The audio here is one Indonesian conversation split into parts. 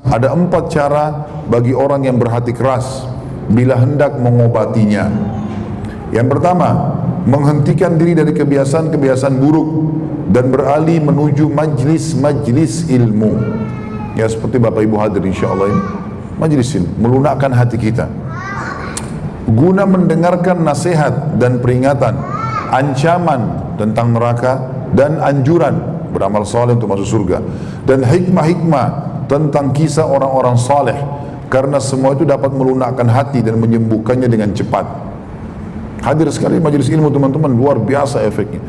Ada 4 cara bagi orang yang berhati keras bila hendak mengobatinya. Yang pertama, menghentikan diri dari kebiasaan-kebiasaan buruk dan beralih menuju majlis-majlis ilmu. Ya, seperti Bapak Ibu hadir insyaAllah ini, majlis ilmu, melunakkan hati kita guna mendengarkan nasihat dan peringatan, ancaman tentang neraka dan anjuran beramal saleh untuk masuk surga, dan hikmah-hikmah tentang kisah orang-orang saleh, karena semua itu dapat melunakkan hati dan menyembuhkannya dengan cepat. Hadir sekali majelis ilmu teman-teman, luar biasa efeknya.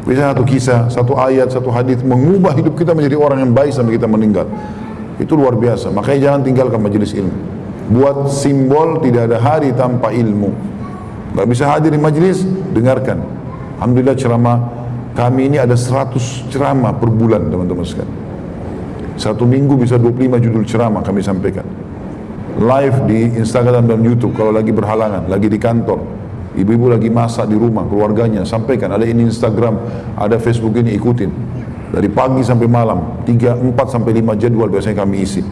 Bisa satu kisah, satu ayat, satu hadis mengubah hidup kita menjadi orang yang baik sampai kita meninggal. Itu luar biasa. Makanya jangan tinggalkan majelis ilmu. Buat simbol tidak ada hari tanpa ilmu. Gak bisa hadir di majelis, dengarkan. Alhamdulillah ceramah kami ini ada 100 ceramah per bulan teman-teman sekalian. Satu minggu bisa 25 judul ceramah kami sampaikan. Live di Instagram dan YouTube kalau lagi berhalangan, lagi di kantor. Ibu-ibu lagi masak di rumah, keluarganya, sampaikan. Ada ini Instagram, ada Facebook ini, ikutin. Dari pagi sampai malam, 3, 4 sampai 5 jadwal biasanya kami isi.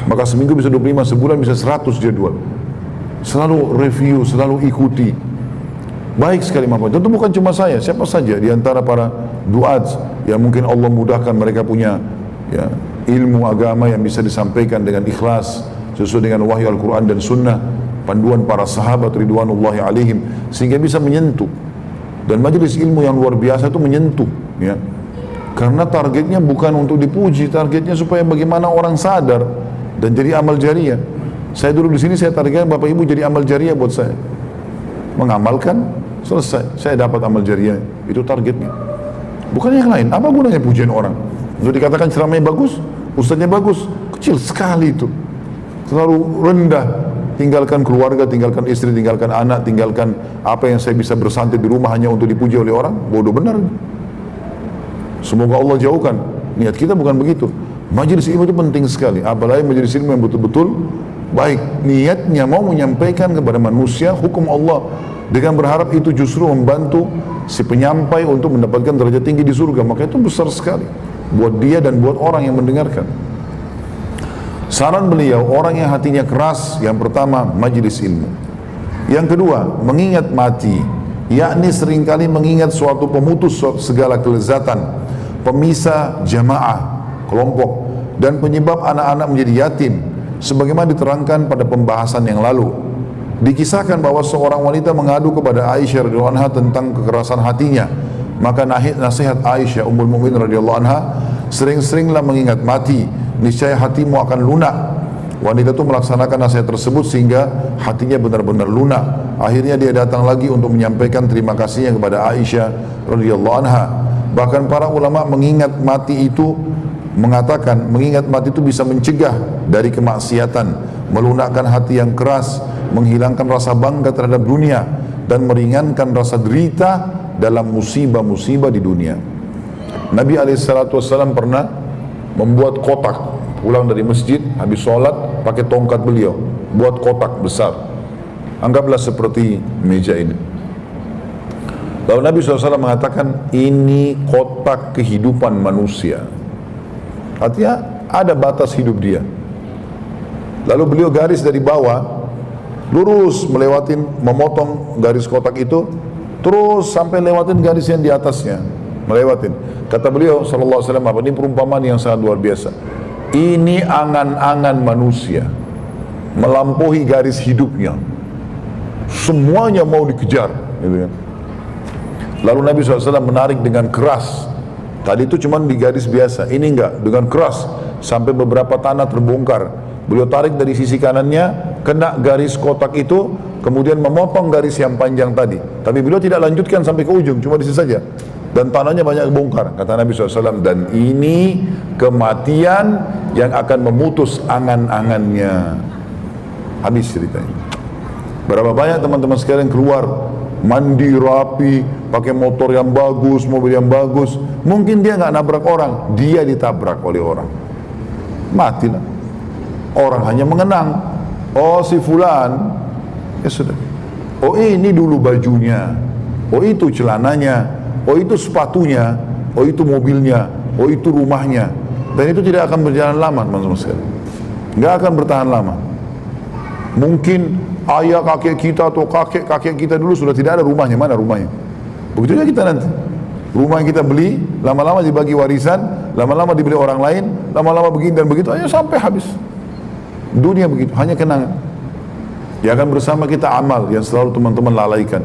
Maka seminggu bisa 25, sebulan bisa 100 jadwal. Selalu review, selalu ikuti. Baik sekali manfaat. Tentu bukan cuma saya, siapa saja di antara para duat yang mungkin Allah mudahkan mereka punya ya, ilmu agama yang bisa disampaikan dengan ikhlas sesuai dengan wahyu Al-Quran dan Sunnah, panduan para sahabat ridwanullahi alaihim, sehingga bisa menyentuh. Dan majelis ilmu yang luar biasa itu menyentuh ya. Karena targetnya bukan untuk dipuji, targetnya supaya bagaimana orang sadar dan jadi amal jariah. Saya dulu di sini saya targetkan Bapak Ibu jadi amal jariah buat saya. Mengamalkan, selesai, saya dapat amal jariah. Itu targetnya. Bukan yang lain. Apa gunanya pujian orang? Untuk dikatakan ceramahnya bagus, ustadznya bagus, kecil sekali itu. Terlalu rendah. Tinggalkan keluarga, tinggalkan istri, tinggalkan anak, tinggalkan apa yang saya bisa bersantai di rumah hanya untuk dipuji oleh orang. Bodoh benar. Semoga Allah jauhkan. Niat kita bukan begitu. Majelis ilmu itu penting sekali. Apalagi majelis ilmu yang betul-betul baik. Niatnya mau menyampaikan kepada manusia hukum Allah, dengan berharap itu justru membantu si penyampai untuk mendapatkan derajat tinggi di surga. Maka itu besar sekali buat dia dan buat orang yang mendengarkan. Saran beliau, orang yang hatinya keras, yang pertama majelis ilmu. Yang kedua, mengingat mati, yakni seringkali mengingat suatu pemutus segala kelezatan, pemisah jamaah, kelompok, dan penyebab anak-anak menjadi yatim, sebagaimana diterangkan pada pembahasan yang lalu. Dikisahkan bahwa seorang wanita mengadu kepada Aisyah radhiyallahu anha tentang kekerasan hatinya. Maka nasihat Aisyah Ummul Mukminin radhiyallahu anha, sering-seringlah mengingat mati, niscaya hatimu akan lunak. Wanita itu melaksanakan nasihat tersebut sehingga hatinya benar-benar lunak. Akhirnya dia datang lagi untuk menyampaikan terima kasihnya kepada Aisyah radhiyallahu anha. Bahkan para ulama mengingat mati itu mengatakan mengingat mati itu bisa mencegah dari kemaksiatan, melunakkan hati yang keras, menghilangkan rasa bangga terhadap dunia, dan meringankan rasa derita dalam musibah-musibah di dunia. Nabi SAW pernah membuat kotak, pulang dari masjid habis sholat pakai tongkat beliau, buat kotak besar, anggaplah seperti meja ini. Lalu Nabi SAW mengatakan, ini kotak kehidupan manusia. Artinya ada batas hidup dia. Lalu beliau garis dari bawah, lurus melewatin, memotong garis kotak itu, terus sampai lewatin garis yang di atasnya, melewatin. Kata beliau sallallahu alaihi wasallam, apa ini perumpamaan yang sangat luar biasa. Ini angan-angan manusia melampaui garis hidupnya. Semuanya mau dikejar, gitu kan. Lalu Nabi SAW menarik dengan keras. Tadi itu cuma di garis biasa, ini enggak, dengan keras sampai beberapa tanah terbongkar. Beliau tarik dari sisi kanannya, kena garis kotak itu, kemudian memotong garis yang panjang tadi. Tapi beliau tidak lanjutkan sampai ke ujung, cuma di sisi saja. Dan tanahnya banyak bongkar, kata Nabi SAW. Dan ini kematian yang akan memutus angan-angannya. Habis ceritanya. Berapa banyak teman-teman sekalian keluar mandi rapi, pakai motor yang bagus, mobil yang bagus, mungkin dia nggak nabrak orang, dia ditabrak oleh orang, matilah. Orang hanya mengenang, oh si fulan, ya sudah. Oh ini dulu bajunya, oh itu celananya, oh itu sepatunya, oh itu mobilnya, oh itu rumahnya. Dan itu tidak akan berjalan lama teman-teman sekalian. nggak akan bertahan lama. Mungkin ayah kakek kita atau kakek kita dulu sudah tidak ada rumahnya, mana rumahnya? Begitu juga kita nanti. Rumah yang kita beli, lama-lama dibagi warisan, lama-lama dibeli orang lain, lama-lama begini dan begitu, ayo sampai habis. Dunia begitu, hanya kenangan. Ya akan bersama kita amal yang selalu teman-teman lalaikan.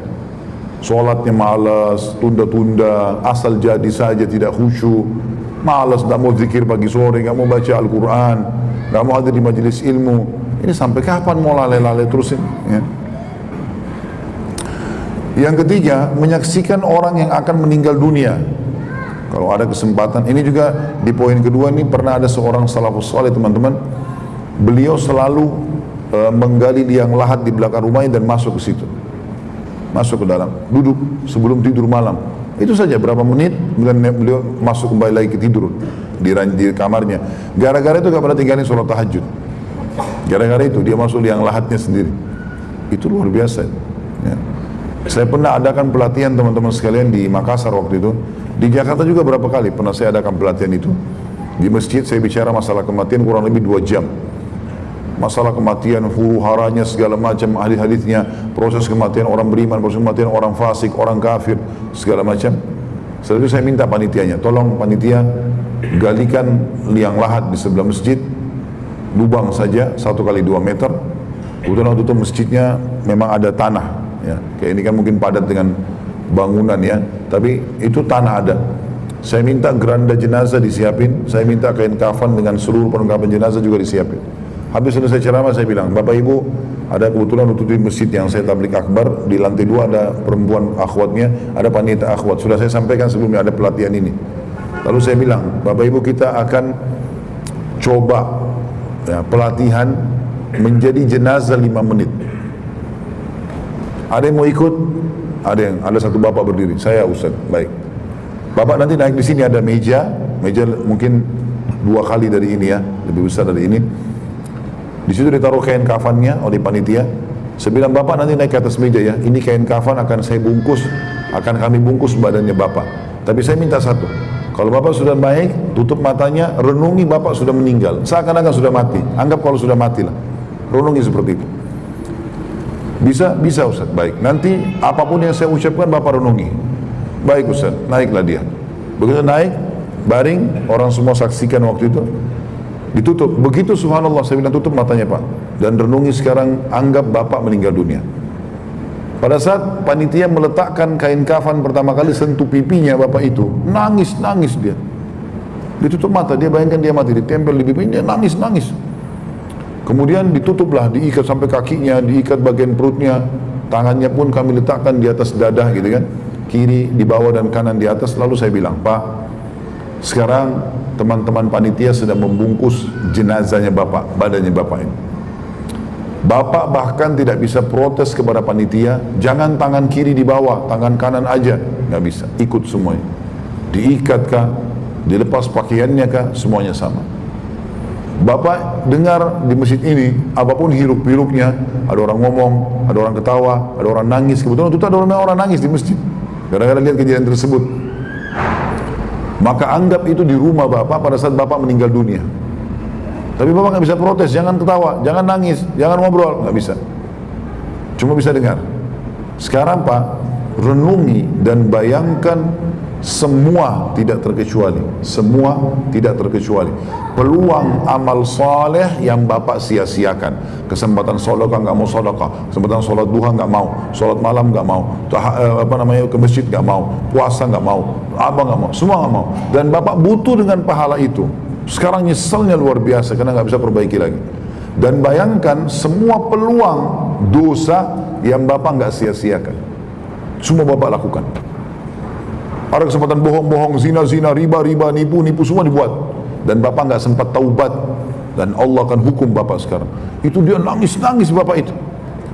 Sholatnya malas, tunda-tunda, asal jadi saja, tidak khusyuk, malas, tidak mau zikir pagi sore, tidak mau baca Al-Quran, tidak mau hadir di majelis ilmu. Ini sampai kapan mau lalai-lalai terusin? Ya. Yang ketiga, menyaksikan orang yang akan meninggal dunia. Kalau ada kesempatan, ini juga di poin kedua ini pernah ada seorang salafus saleh teman-teman. Beliau selalu menggali liang lahat di belakang rumahnya dan masuk ke situ. Masuk ke dalam, duduk sebelum tidur malam. Itu saja berapa menit, kemudian beliau masuk kembali lagi ke tidur di kamarnya. Gara-gara itu gak pernah tinggalin sholat tahajud. Gara-gara itu dia masuk liang lahatnya sendiri. Itu luar biasa. Ya. Saya pernah adakan pelatihan teman-teman sekalian di Makassar waktu itu. Di Jakarta juga berapa kali pernah saya adakan pelatihan itu. Di masjid saya bicara masalah kematian kurang lebih 2 jam. Masalah kematian, huru haranya, segala macam hadis-hadisnya, proses kematian orang beriman, proses kematian orang fasik, orang kafir, segala macam. Setelah itu saya minta panitianya, tolong panitia galikan liang lahat di sebelah masjid, lubang saja 1 kali 2 meter. Kebetulan waktu itu masjidnya memang ada tanah. Ya, kayak ini kan mungkin padat dengan bangunan ya, tapi itu tanah ada. Saya minta geranda jenazah disiapin, saya minta kain kafan dengan seluruh perlengkapan jenazah juga disiapin. Habis selesai ceramah saya bilang, Bapak Ibu, ada kebetulan untuk di masjid yang saya tablik akbar, di lantai 2 ada perempuan akhwatnya, ada panitia akhwat. Sudah saya sampaikan sebelumnya ada pelatihan ini. Lalu saya bilang, Bapak Ibu kita akan coba ya, pelatihan menjadi jenazah 5 menit. Ada yang mau ikut? Ada satu bapak berdiri. Saya Ustaz, baik. Bapak nanti naik di sini ada meja mungkin 2 kali dari ini ya, lebih besar dari ini. Di situ ditaruh kain kafannya oleh panitia. Saya bilang bapak nanti naik ke atas meja ya. Ini kain kafan akan saya bungkus, akan kami bungkus badannya bapak. Tapi saya minta satu. Kalau bapak sudah baik, tutup matanya, renungi bapak sudah meninggal. Seakan-akan sudah mati. Anggap kalau sudah mati lah. Renungi seperti itu. Bisa Ustaz, baik. Nanti apapun yang saya ucapkan bapak renungi. Baik Ustaz, naiklah dia. Begitu naik, baring, orang semua saksikan waktu itu. Ditutup, begitu subhanallah saya bilang tutup matanya Pak. Dan renungi sekarang, anggap bapak meninggal dunia. Pada saat panitia meletakkan kain kafan pertama kali sentuh pipinya bapak itu, nangis dia. Ditutup mata, dia bayangkan dia mati, ditempel di pipinya, dia nangis. Kemudian ditutuplah, diikat sampai kakinya, diikat bagian perutnya, tangannya pun kami letakkan di atas dadah gitu kan, kiri di bawah dan kanan di atas. Lalu saya bilang, Pak, sekarang teman-teman panitia sedang membungkus jenazahnya bapak, badannya bapak ini. Bapak bahkan tidak bisa protes kepada panitia, jangan tangan kiri di bawah, tangan kanan aja, nggak bisa, ikut semuanya. Diikat kah, dilepas pakaiannya kah, semuanya sama. Bapak dengar di masjid ini, apapun hiruk-hiruknya, ada orang ngomong, ada orang ketawa, ada orang nangis. Kebetulan itu ada orang nangis di masjid, gara-gara lihat kejadian tersebut. Maka anggap itu di rumah bapak pada saat bapak meninggal dunia. Tapi bapak nggak bisa protes, jangan ketawa, jangan nangis, jangan ngobrol, nggak bisa. Cuma bisa dengar. Sekarang Pak, renungi dan bayangkan semua tidak terkecuali, peluang amal saleh yang bapak sia-siakan. Kesempatan sedekah nggak mau sedekah, kesempatan sholat duha nggak mau, sholat malam nggak mau, ke masjid nggak mau, puasa nggak mau, nggak mau, semua nggak mau. Dan bapak butuh dengan pahala itu. Sekarang nyeselnya luar biasa karena nggak bisa perbaiki lagi. Dan bayangkan semua peluang dosa yang bapak nggak sia-siakan, semua bapak lakukan. Ada kesempatan bohong-bohong, zina-zina, riba-riba, nipu-nipu, semua dibuat. Dan bapak nggak sempat taubat, dan Allah akan hukum bapak sekarang. Itu dia nangis-nangis bapak itu.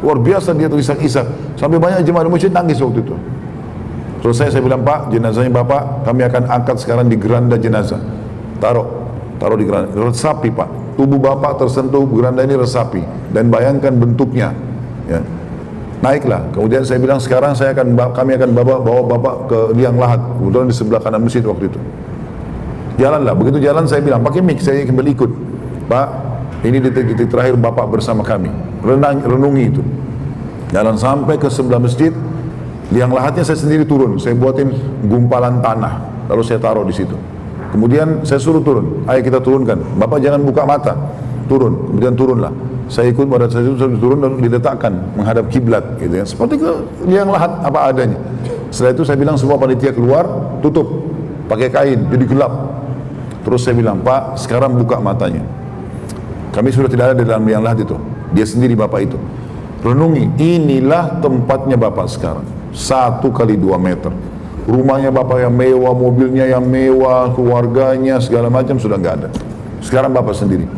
Luar biasa dia terisak-isak. Sampai banyak jemaah masjid nangis waktu itu. Selesai saya bilang, Pak, jenazahnya bapak kami akan angkat sekarang di geranda jenazah. Taruh di geranda. Resapi Pak. Tubuh bapak tersentuh geranda ini resapi. Dan bayangkan bentuknya. Ya. Naiklah. Kemudian saya bilang sekarang kami akan bawa bapak ke liang lahat. Kebetulan di sebelah kanan masjid waktu itu. Jalanlah. Begitu jalan saya bilang pakai mic, saya kembali ikut. Pak, Ini detik-detik terakhir bapak bersama kami. Renungi itu. Jalan sampai ke sebelah masjid, liang lahatnya saya sendiri turun. Saya buatin gumpalan tanah, lalu saya taruh di situ. Kemudian saya suruh turun. Ayo kita turunkan. Bapak jangan buka mata. Turun. Kemudian turunlah. Saya ikut pada saat itu, saya turun dan diletakkan menghadap kiblat, gitu ya. Seperti ke liang lahat apa adanya. Setelah itu saya bilang semua panitia keluar, tutup pakai kain, jadi gelap. Terus saya bilang, Pak, sekarang buka matanya. Kami sudah tidak ada di dalam liang lahat itu. Dia sendiri bapak itu. Renungi, inilah tempatnya bapak sekarang. 1 kali 2 meter. Rumahnya bapak yang mewah, mobilnya yang mewah, keluarganya segala macam sudah nggak ada. Sekarang bapak sendiri.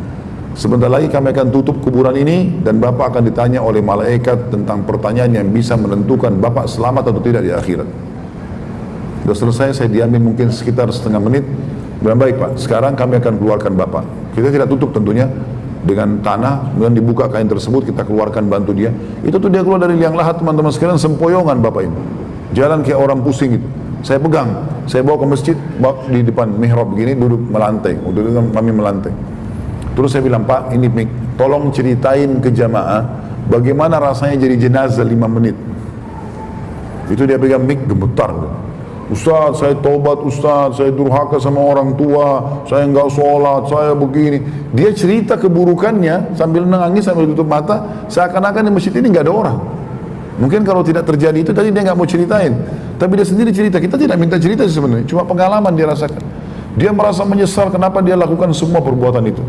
Sebentar lagi kami akan tutup kuburan ini dan bapak akan ditanya oleh malaikat tentang pertanyaan yang bisa menentukan bapak selamat atau tidak di akhirat. Sudah selesai, saya diamin mungkin sekitar setengah menit. Bilang, baik Pak, sekarang kami akan keluarkan bapak. Kita tidak tutup tentunya dengan tanah, kemudian dibuka kain tersebut, kita keluarkan, bantu dia. Itu tuh dia keluar dari liang lahat, teman-teman sekalian, sempoyongan bapak ini. Jalan kayak orang pusing itu. Saya pegang, saya bawa ke masjid, bawa di depan mihrab begini, duduk melantai. Duduk kami melantai. Terus saya bilang, Pak, ini Mik, tolong ceritain ke jamaah bagaimana rasanya jadi jenazah 5 menit. Itu dia pegang Mik, gemetar. Ustaz, saya tobat Ustaz, saya durhaka sama orang tua, saya enggak sholat, saya begini. Dia cerita keburukannya sambil nangis, sambil tutup mata, seakan-akan di masjid ini enggak ada orang. Mungkin kalau tidak terjadi itu tadi dia enggak mau ceritain, tapi dia sendiri cerita. Kita tidak minta cerita sebenarnya, cuma pengalaman dia rasakan. Dia merasa menyesal kenapa dia lakukan semua perbuatan itu.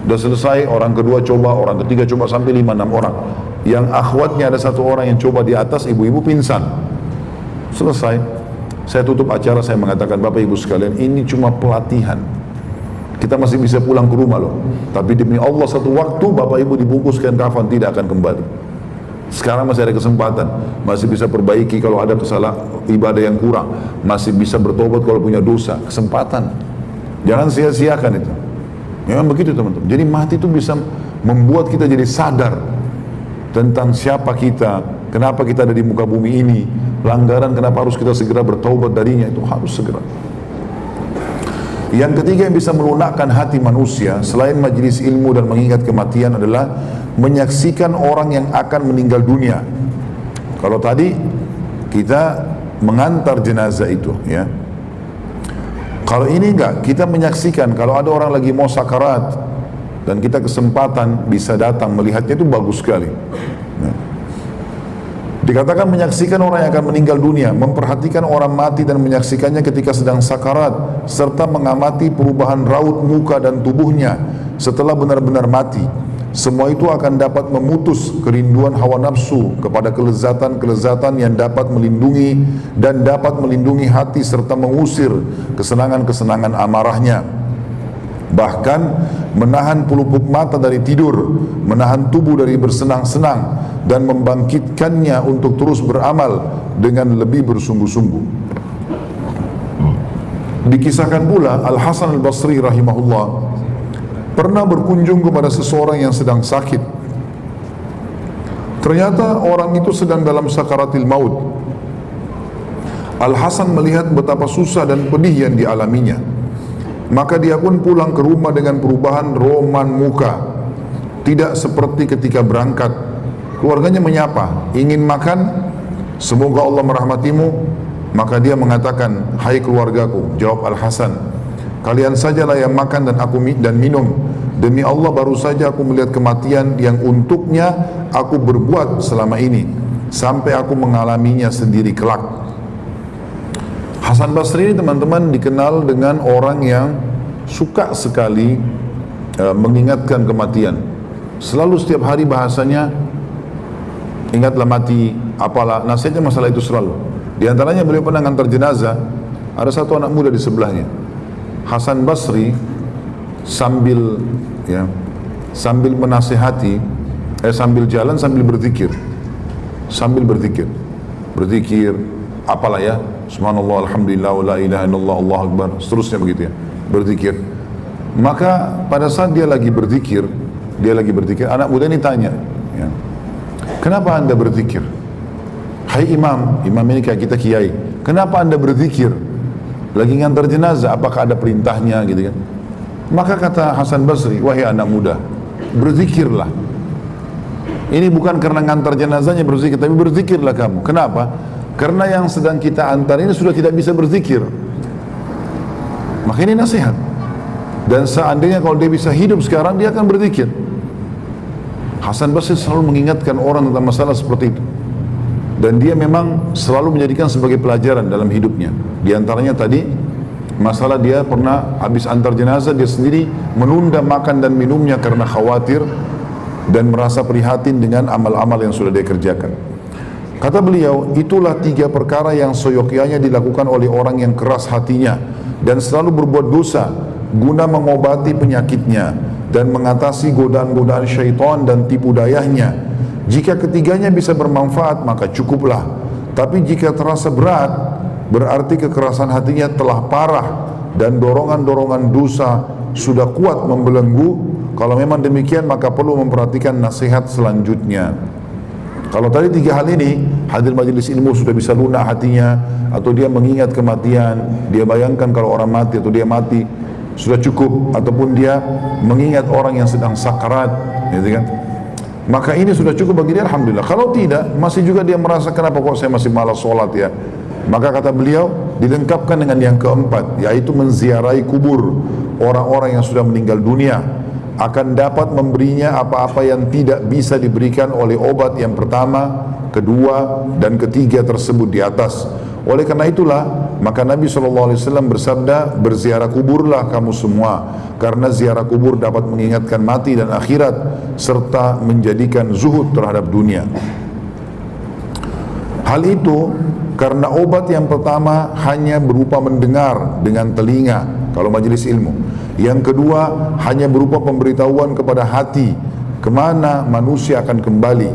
Sudah selesai, orang kedua coba, orang ketiga coba, sampai 5-6 orang. Yang akhwatnya ada 1 orang yang coba di atas, ibu-ibu pingsan. Selesai, saya tutup acara, saya mengatakan, Bapak Ibu sekalian, ini cuma pelatihan. Kita masih bisa pulang ke rumah loh. Tapi demi Allah, satu waktu Bapak Ibu dibungkuskan kafan, tidak akan kembali. Sekarang masih ada kesempatan, masih bisa perbaiki kalau ada kesalahan ibadah yang kurang, masih bisa bertobat kalau punya dosa. Kesempatan, jangan sia-siakan itu. Memang begitu teman-teman. Jadi mati itu bisa membuat kita jadi sadar tentang siapa kita, kenapa kita ada di muka bumi ini, pelanggaran kenapa harus kita segera bertaubat darinya, itu harus segera. Yang ketiga yang bisa melunakkan hati manusia selain majelis ilmu dan mengingat kematian adalah menyaksikan orang yang akan meninggal dunia. Kalau tadi kita mengantar jenazah itu, ya. Kalau ini enggak, kita menyaksikan kalau ada orang lagi mau sakarat dan kita kesempatan bisa datang melihatnya, itu bagus sekali. Nah, dikatakan menyaksikan orang yang akan meninggal dunia, memperhatikan orang mati dan menyaksikannya ketika sedang sakarat, serta mengamati perubahan raut muka dan tubuhnya setelah benar-benar mati. Semua itu akan dapat memutus kerinduan hawa nafsu kepada kelezatan-kelezatan yang dapat melindungi dan dapat melindungi hati serta mengusir kesenangan-kesenangan amarahnya. Bahkan menahan pelupuk mata dari tidur, menahan tubuh dari bersenang-senang, dan membangkitkannya untuk terus beramal dengan lebih bersungguh-sungguh. Dikisahkan pula Al-Hasan Al-Basri rahimahullah pernah berkunjung kepada seseorang yang sedang sakit. Ternyata orang itu sedang dalam sakaratil maut. Al-Hasan melihat betapa susah dan pedih yang dialaminya. Maka dia pun pulang ke rumah dengan perubahan roman muka, tidak seperti ketika berangkat. Keluarganya menyapa, ingin makan, semoga Allah merahmatimu. Maka dia mengatakan, hai keluargaku, jawab Al-Hasan, kalian sajalah yang makan dan aku dan minum. Demi Allah baru saja aku melihat kematian yang untuknya aku berbuat selama ini, sampai aku mengalaminya sendiri kelak. Hasan Basri ini teman-teman dikenal dengan orang yang suka sekali mengingatkan kematian. Selalu setiap hari bahasanya, ingatlah mati, apalah, nasihatnya masalah itu selalu. Di antaranya beliau pernah ngantar jenazah, ada 1 anak muda di sebelahnya. Hasan Basri sambil menasihati, sambil jalan sambil berzikir, berzikir apalah ya, subhanallah, alhamdulillah, la ilaha illallah, Allahu akbar, seterusnya begitu ya, berzikir. Maka pada saat dia lagi berzikir, anak muda ini tanya, ya, kenapa anda berzikir? Hai imam ini kayak kita kiai, kenapa anda berzikir? Lagi ngantar jenazah, apakah ada perintahnya gitu kan? Maka kata Hasan Basri, wahai anak muda, berzikirlah. Ini bukan karena ngantar jenazahnya berzikir, tapi berzikirlah kamu. Kenapa? Karena yang sedang kita antar ini sudah tidak bisa berzikir. Maka ini nasihat. Dan seandainya kalau dia bisa hidup sekarang, dia akan berzikir. Hasan Basri selalu mengingatkan orang tentang masalah seperti itu. Dan dia memang selalu menjadikan sebagai pelajaran dalam hidupnya. Di antaranya tadi, masalah dia pernah habis antar jenazah, dia sendiri menunda makan dan minumnya karena khawatir dan merasa prihatin dengan amal-amal yang sudah dia kerjakan. Kata beliau, itulah 3 perkara yang seyogyanya dilakukan oleh orang yang keras hatinya dan selalu berbuat dosa guna mengobati penyakitnya dan mengatasi godaan-godaan syaitan dan tipu dayanya. Jika ketiganya bisa bermanfaat, maka cukuplah. Tapi jika terasa berat, berarti kekerasan hatinya telah parah dan dorongan-dorongan dosa sudah kuat membelenggu. Kalau memang demikian, maka perlu memperhatikan nasihat selanjutnya. Kalau tadi 3 hal ini, hadir majelis ilmu sudah bisa lunak hatinya, atau dia mengingat kematian, dia bayangkan kalau orang mati atau dia mati, sudah cukup. Ataupun dia mengingat orang yang sedang sakarat, gitu kan? Maka ini sudah cukup bagi dia, alhamdulillah. Kalau tidak, masih juga dia merasa, kenapa kok saya masih malas sholat ya? Maka kata beliau, dilengkapkan dengan yang keempat, yaitu menziarahi kubur orang-orang yang sudah meninggal dunia. Akan dapat memberinya apa-apa yang tidak bisa diberikan oleh obat yang pertama, kedua, dan ketiga tersebut di atas. Oleh karena itulah, maka Nabi SAW bersabda, berziarah kuburlah kamu semua, karena ziarah kubur dapat mengingatkan mati dan akhirat, serta menjadikan zuhud terhadap dunia. Hal itu karena obat yang pertama hanya berupa mendengar dengan telinga, kalau majelis ilmu. Yang kedua hanya berupa pemberitahuan kepada hati kemana manusia akan kembali.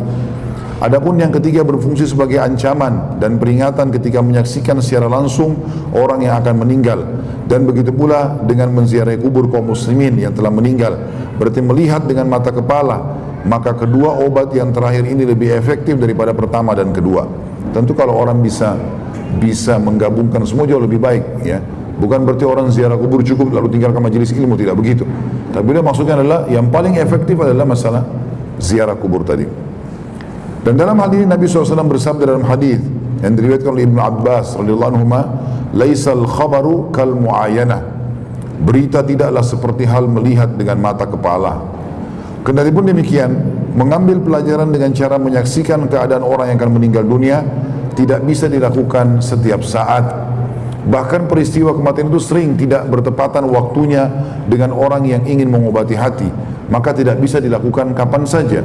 Adapun yang ketiga berfungsi sebagai ancaman dan peringatan ketika menyaksikan secara langsung orang yang akan meninggal. Dan begitu pula dengan menziarahi kubur kaum muslimin yang telah meninggal, berarti melihat dengan mata kepala. Maka kedua obat yang terakhir ini lebih efektif daripada pertama dan kedua. Tentu kalau orang bisa menggabungkan semua jauh lebih baik, ya. Bukan berarti orang ziarah kubur cukup lalu tinggalkan majelis ilmu, tidak begitu. Tapi maksudnya adalah yang paling efektif adalah masalah ziarah kubur tadi. Dan dalam hal ini Nabi SAW bersabda dalam hadis yang diriwayatkan oleh Ibnu Abbas radhiyallahu anhuma, "Laisal khabaru kal muayanah." Berita tidaklah seperti hal melihat dengan mata kepala. Kendatipun demikian, mengambil pelajaran dengan cara menyaksikan keadaan orang yang akan meninggal dunia tidak bisa dilakukan setiap saat. Bahkan peristiwa kematian itu sering tidak bertepatan waktunya dengan orang yang ingin mengobati hati, maka tidak bisa dilakukan kapan saja.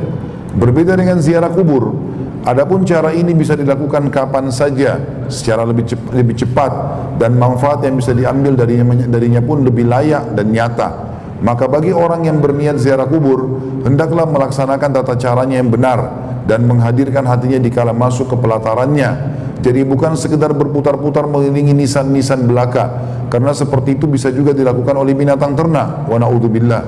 Berbeda dengan ziarah kubur, adapun cara ini bisa dilakukan kapan saja secara lebih cepat, dan manfaat yang bisa diambil darinya pun lebih layak dan nyata. Maka bagi orang yang berniat ziarah kubur, hendaklah melaksanakan tata caranya yang benar dan menghadirkan hatinya dikala masuk ke pelatarannya. Jadi bukan sekedar berputar-putar mengelilingi nisan-nisan belaka, karena seperti itu bisa juga dilakukan oleh binatang ternak. Wa na'udzubillah.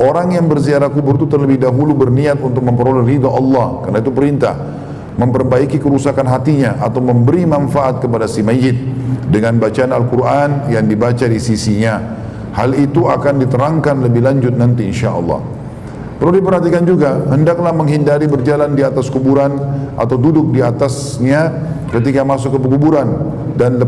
Orang yang berziarah kubur itu terlebih dahulu berniat untuk memperoleh ridha Allah, karena itu perintah, memperbaiki kerusakan hatinya atau memberi manfaat kepada si mayit dengan bacaan Al-Quran yang dibaca di sisinya. Hal itu akan diterangkan lebih lanjut nanti insyaAllah. Perlu diperhatikan juga, hendaklah menghindari berjalan di atas kuburan atau duduk di atasnya ketika masuk ke kuburan, dan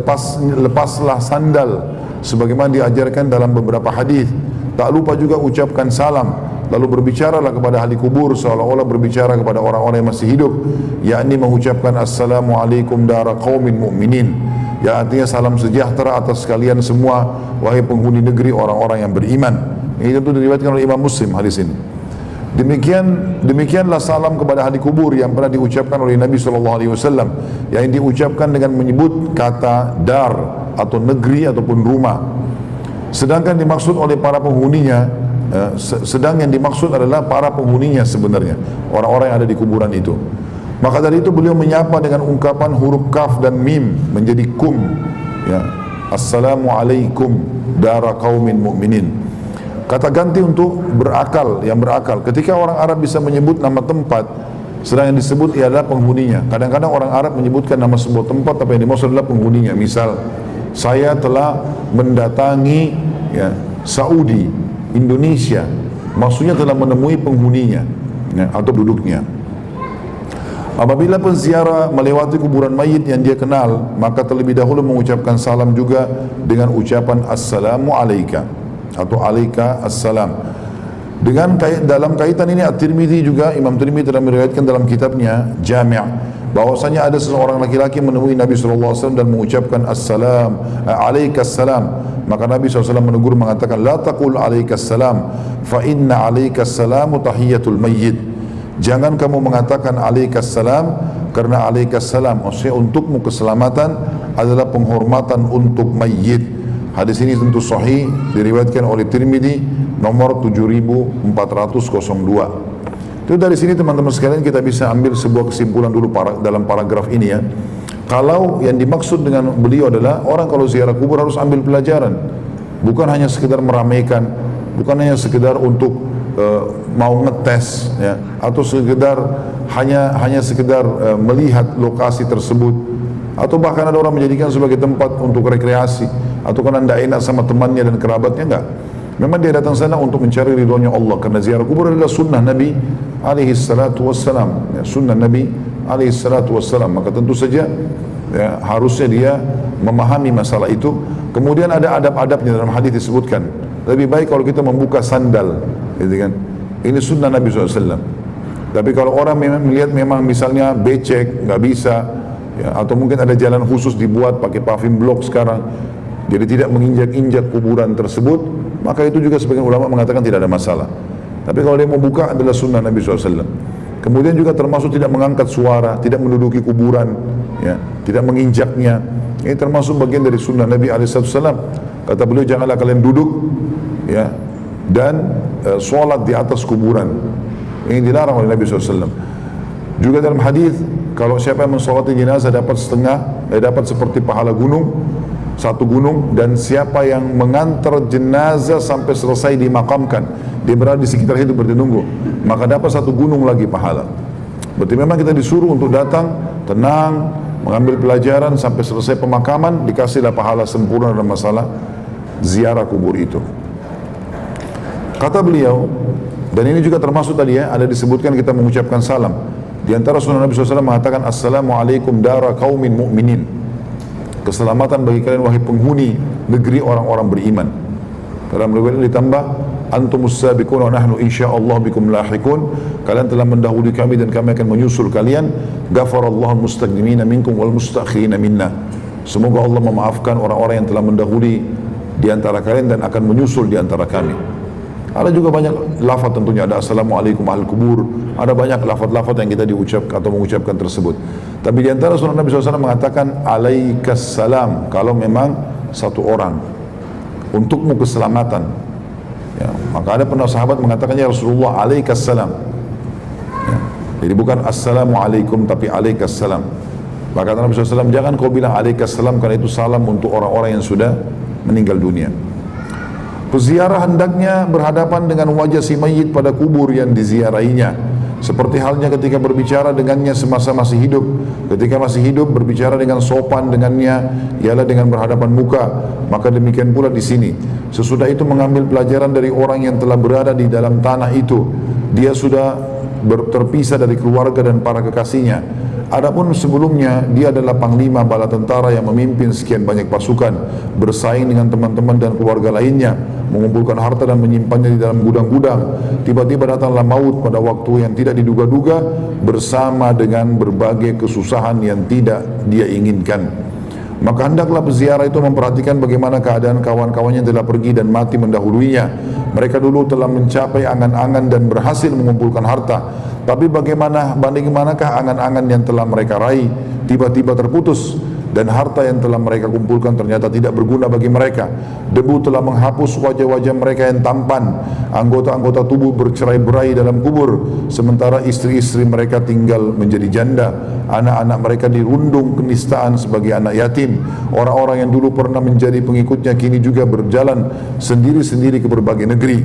lepaslah sandal sebagaimana diajarkan dalam beberapa hadis. Tak lupa juga ucapkan salam, lalu berbicaralah kepada ahli kubur seolah-olah berbicara kepada orang-orang yang masih hidup, yakni mengucapkan assalamualaikum dara qaumin mu'minin, yang artinya salam sejahtera atas kalian semua wahai penghuni negeri orang-orang yang beriman. Ini tentu diriwayatkan oleh Imam Muslim hadis ini. Demikianlah salam kepada ahli kubur yang pernah diucapkan oleh Nabi SAW, yang diucapkan dengan menyebut kata dar atau negeri ataupun rumah. Sedangkan dimaksud oleh para penghuninya, sedang yang dimaksud adalah para penghuninya sebenarnya, orang-orang yang ada di kuburan itu. Maka dari itu beliau menyapa dengan ungkapan huruf kaf dan mim menjadi kum, ya. Assalamualaikum dara qaumin mu'minin. Kata ganti untuk berakal, yang berakal. Ketika orang Arab bisa menyebut nama tempat, sedang yang disebut ialah penghuninya. Kadang-kadang orang Arab menyebutkan nama sebuah tempat, tapi yang dimaksud adalah penghuninya. Misal, saya telah mendatangi, ya, Saudi, Indonesia, maksudnya telah menemui penghuninya, ya, atau duduknya. Apabila penziarah melewati kuburan mayit yang dia kenal, maka terlebih dahulu mengucapkan salam juga dengan ucapan assalamu alaika atau alaika assalam. Dalam kaitan ini At-Tirmidzi juga, Imam Tirmidzi telah meriwayatkan dalam kitabnya Jami' bahwasanya ada seseorang laki-laki menemui Nabi SAW dan mengucapkan assalam alaika assalam. Maka Nabi SAW menegur mengatakan la taqul alaika assalam fa inna alaika assalamu tahiyatul mayyit. Jangan kamu mengatakan alaikassalam, karena alaikassalam maksudnya untukmu keselamatan adalah penghormatan untuk mayit. Hadis ini tentu sahih, diriwayatkan oleh Tirmidzi nomor 7402. Itu dari sini teman-teman sekalian kita bisa ambil sebuah kesimpulan dulu dalam paragraf ini ya. Kalau yang dimaksud dengan beliau adalah orang kalau ziarah kubur harus ambil pelajaran, bukan hanya sekedar meramaikan, bukan hanya sekedar untuk mau ngetes ya, atau sekedar hanya sekedar melihat lokasi tersebut, atau bahkan ada orang menjadikan sebagai tempat untuk rekreasi, atau karena tidak enak sama temannya dan kerabatnya. Enggak, memang dia datang sana untuk mencari ridhonya Allah, karena ziarah kubur adalah sunnah Nabi alaihi salatu wassalam ya, sunnah Nabi alaihi salatu wassalam. Maka tentu saja ya, harusnya dia memahami masalah itu. Kemudian ada adab-adabnya, dalam hadis disebutkan lebih baik kalau kita membuka sandal, gitu kan. Ini sunnah Nabi SAW. Tapi kalau orang melihat memang misalnya becek, nggak bisa, ya, atau mungkin ada jalan khusus dibuat pakai paving block sekarang, jadi tidak menginjak-injak kuburan tersebut, maka itu juga sebagian ulama mengatakan tidak ada masalah. Tapi kalau dia mau buka adalah sunnah Nabi SAW. Kemudian juga termasuk tidak mengangkat suara, tidak menduduki kuburan, ya, tidak menginjaknya. Ini termasuk bagian dari sunnah Nabi SAW. Kata beliau, janganlah kalian duduk ya dan sholat di atas kuburan. Ini dilarang oleh Nabi SAW. Juga dalam hadis, kalau siapa yang mensolati jenazah dapat dapat seperti pahala satu gunung, dan siapa yang mengantar jenazah sampai selesai dimakamkan, dia berada di sekitar itu bertunggu, maka dapat 1 gunung lagi pahala. Berarti memang kita disuruh untuk datang tenang, mengambil pelajaran sampai selesai pemakaman, dikasihlah pahala sempurna dalam masalah ziarah kubur itu. Kata beliau, dan ini juga termasuk tadi ya, ada disebutkan kita mengucapkan salam. Di antara sunnah Nabi SAW mengatakan assalamualaikum dara qaumin mu'minin, keselamatan bagi kalian wahai penghuni negeri orang-orang beriman. Dalam riwayat ditambah antumus sabiqun wa nahnu insyaallah bikum lahiqun, kalian telah mendahului kami dan kami akan menyusul kalian. Ghafarallahu mustaqdimina minkum wal mustakhirina minna, semoga Allah memaafkan orang-orang yang telah mendahului di antara kalian dan akan menyusul di antara kami. Ada juga banyak lafaz, tentunya ada assalamualaikum ahli kubur, ada banyak lafaz-lafaz yang kita diucapkan atau mengucapkan tersebut. Tapi di antara sunnah Nabi SAW mengatakan alaikassalam kalau memang satu orang, untukmu keselamatan ya, maka ada pernah sahabat mengatakan ya Rasulullah alaikassalam ya, jadi bukan assalamualaikum tapi alaikassalam. Maka Nabi SAW, jangan kau bilang alaikassalam karena itu salam untuk orang-orang yang sudah meninggal dunia. Peziarah hendaknya berhadapan dengan wajah si mayit pada kubur yang diziarahinya, seperti halnya ketika berbicara dengannya semasa masih hidup. Ketika masih hidup berbicara dengan sopan dengannya ialah dengan berhadapan muka, maka demikian pula di sini. Sesudah itu mengambil pelajaran dari orang yang telah berada di dalam tanah itu, dia sudah terpisah dari keluarga dan para kekasihnya. Adapun sebelumnya dia adalah panglima bala tentara yang memimpin sekian banyak pasukan, bersaing dengan teman-teman dan keluarga lainnya, mengumpulkan harta dan menyimpannya di dalam gudang-gudang. Tiba-tiba datanglah maut pada waktu yang tidak diduga-duga, bersama dengan berbagai kesusahan yang tidak dia inginkan. Maka hendaklah peziarah itu memperhatikan bagaimana keadaan kawan-kawannya yang telah pergi dan mati mendahuluinya. Mereka dulu telah mencapai angan-angan dan berhasil mengumpulkan harta, tapi bagaimanakah angan-angan yang telah mereka raih tiba-tiba terputus, dan harta yang telah mereka kumpulkan ternyata tidak berguna bagi mereka. Debu telah menghapus wajah-wajah mereka yang tampan, anggota-anggota tubuh bercerai-berai dalam kubur, sementara istri-istri mereka tinggal menjadi janda. Anak-anak mereka dirundung kenistaan sebagai anak yatim. Orang-orang yang dulu pernah menjadi pengikutnya kini juga berjalan sendiri-sendiri ke berbagai negeri.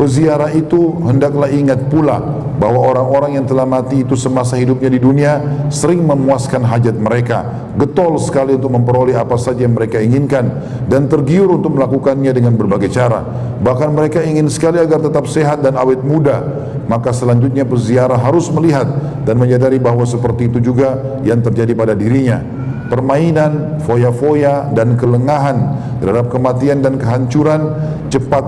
Peziarah itu hendaklah ingat pula bahwa orang-orang yang telah mati itu semasa hidupnya di dunia sering memuaskan hajat mereka, getol sekali untuk memperoleh apa saja yang mereka inginkan, dan tergiur untuk melakukannya dengan berbagai cara. Bahkan mereka ingin sekali agar tetap sehat dan awet muda. Maka selanjutnya peziarah harus melihat dan menyadari bahwa seperti itu juga yang terjadi pada dirinya. Permainan, foya-foya dan kelengahan terhadap kematian dan kehancuran cepat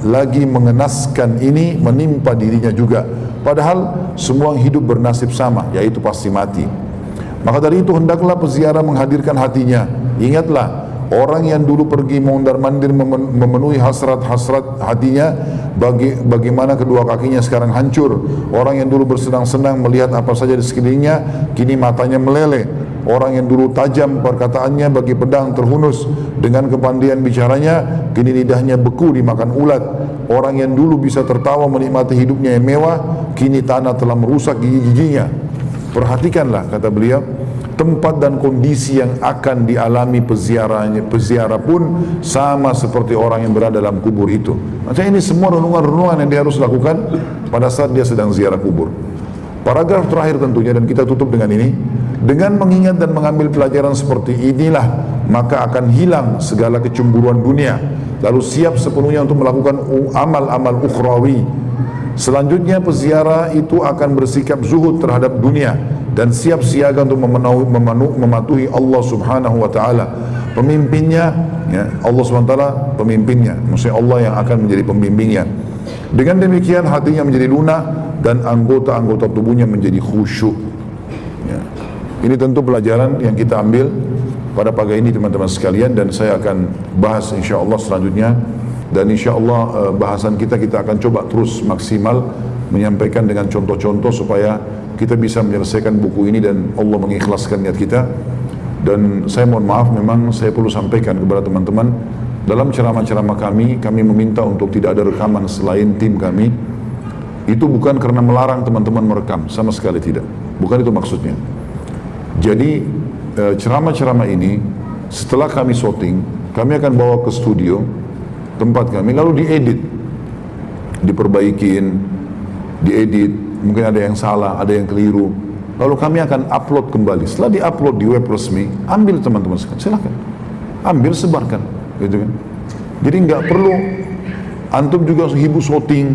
lagi mengenaskan ini menimpa dirinya juga. Padahal semua yang hidup bernasib sama, yaitu pasti mati. Maka dari itu hendaklah peziarah menghadirkan hatinya. Ingatlah, orang yang dulu pergi mondar-mandir memenuhi hasrat-hasrat hatinya, bagaimana kedua kakinya sekarang hancur. Orang yang dulu bersenang-senang melihat apa saja di sekelilingnya, kini matanya meleleh. Orang yang dulu tajam perkataannya bagi pedang terhunus, dengan kepandaian bicaranya kini lidahnya beku dimakan ulat. Orang yang dulu bisa tertawa menikmati hidupnya yang mewah, kini tanah telah merusak gigi-giginya. Perhatikanlah, kata beliau, tempat dan kondisi yang akan dialami peziarah pun sama seperti orang yang berada dalam kubur itu. Maksudnya ini semua renungan-renungan yang dia harus lakukan pada saat dia sedang ziarah kubur. Paragraf terakhir tentunya, dan kita tutup dengan ini, dengan mengingat dan mengambil pelajaran seperti inilah maka akan hilang segala kecemburuan dunia, lalu siap sepenuhnya untuk melakukan amal-amal ukhrawi. Selanjutnya peziarah itu akan bersikap zuhud terhadap dunia dan siap siaga untuk mematuhi Allah Subhanahu wa taala, pemimpinnya, ya, Allah Subhanahu wa taala pemimpinnya, maksudnya Allah yang akan menjadi pembimbingnya. Dengan demikian hatinya menjadi lunak dan anggota-anggota tubuhnya menjadi khusyuk. Ya. Ini tentu pelajaran yang kita ambil pada pagi ini teman-teman sekalian, dan saya akan bahas insyaAllah selanjutnya. Dan insyaAllah bahasan kita akan coba terus maksimal menyampaikan dengan contoh-contoh supaya kita bisa menyelesaikan buku ini dan Allah mengikhlaskan niat kita. Dan saya mohon maaf, memang saya perlu sampaikan kepada teman-teman, dalam ceramah-ceramah kami meminta untuk tidak ada rekaman selain tim kami. Itu bukan karena melarang teman-teman merekam, sama sekali tidak, bukan itu maksudnya. Jadi ceramah-ceramah ini setelah kami shooting, kami akan bawa ke studio tempat kami, lalu diedit, diperbaikin, diedit, mungkin ada yang salah, ada yang keliru, lalu kami akan upload kembali. Setelah diupload di web resmi, ambil teman-teman sekalian, silakan ambil, sebarkan, gitu kan. Jadi nggak perlu antum juga hibur shooting,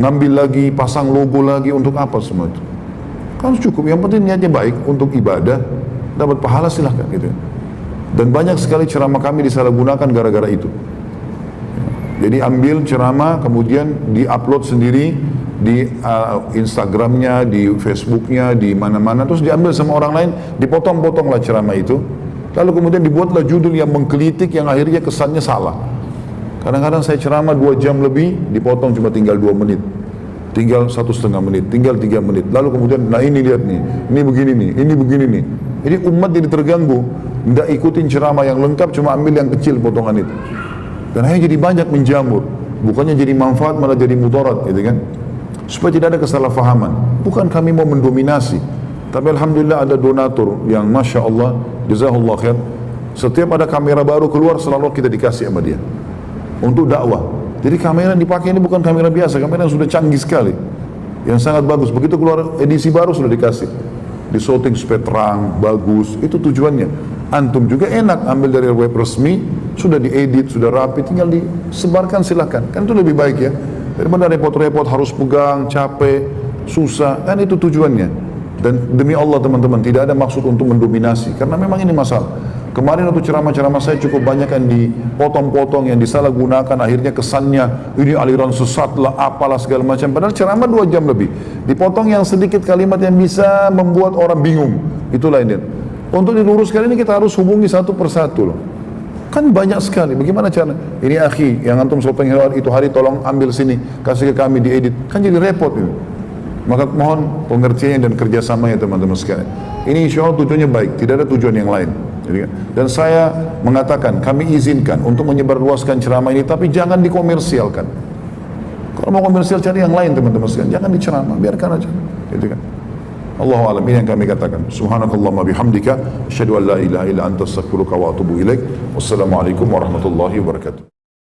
ngambil lagi, pasang logo lagi, untuk apa semua itu? Kan cukup, yang penting niatnya baik untuk ibadah, dapat pahala, silahkan, gitu. Dan banyak sekali ceramah kami disalahgunakan gara-gara itu. Jadi ambil ceramah, kemudian di-upload sendiri di Instagramnya, di Facebooknya, di mana-mana, terus diambil sama orang lain, dipotong-potonglah ceramah itu, lalu kemudian dibuatlah judul yang menggelitik, yang akhirnya kesannya salah. Kadang-kadang saya ceramah 2 jam lebih, dipotong cuma tinggal 2 menit, tinggal 1,5 menit, tinggal 3 menit, lalu kemudian, nah ini lihat nih, ini begini nih, ini begini nih. Jadi umat jadi terganggu, tidak ikutin ceramah yang lengkap, cuma ambil yang kecil potongan itu. Dan akhirnya jadi banyak menjamur, bukannya jadi manfaat malah jadi mudarat, gitu kan. Supaya tidak ada kesalahpahaman. Bukan kami mau mendominasi, tapi alhamdulillah ada donatur yang masya Allah, jazakallah khair. Setiap ada kamera baru keluar, selalu kita dikasih sama dia untuk dakwah. Jadi kamera yang dipakai ini bukan kamera biasa, kamera yang sudah canggih sekali, yang sangat bagus. Begitu keluar edisi baru sudah dikasih, di shooting supaya terang, bagus. Itu tujuannya. Antum juga enak ambil dari web resmi, sudah diedit, sudah rapi, tinggal disebarkan, silahkan. Kan itu lebih baik ya, daripada repot-repot harus pegang, capek, susah. Kan itu tujuannya. Dan demi Allah teman-teman, tidak ada maksud untuk mendominasi, karena memang ini masalah. Kemarin waktu ceramah-ceramah saya cukup banyak yang dipotong-potong, yang disalahgunakan, akhirnya kesannya ini aliran sesat lah, apalah segala macam. Padahal ceramah 2 jam lebih, dipotong yang sedikit kalimat yang bisa membuat orang bingung. Itulah ini. Untuk diluruskan ini kita harus hubungi satu persatu loh. Kan banyak sekali. Bagaimana cara? Ini akhi yang antum shooting itu hari, tolong ambil sini, kasih ke kami diedit. Kan jadi repot ini. Maka mohon pengertiannya dan kerjasamanya teman-teman sekalian. Ini insya Allah tujuannya baik, tidak ada tujuan yang lain. Dan saya mengatakan, kami izinkan untuk menyebarluaskan ceramah ini, tapi jangan dikomersialkan. Kalau mau komersial cari yang lain teman-teman sekalian, jangan diceramah, biarkan aja. Gitu kan? Allahu a'lam, ini yang kami katakan. Subhanakallahumma bihamdika, asyhadu an la ilaha illa anta astaghfiruka wa atubu ilaik. Wassalamualaikum warahmatullahi wabarakatuh.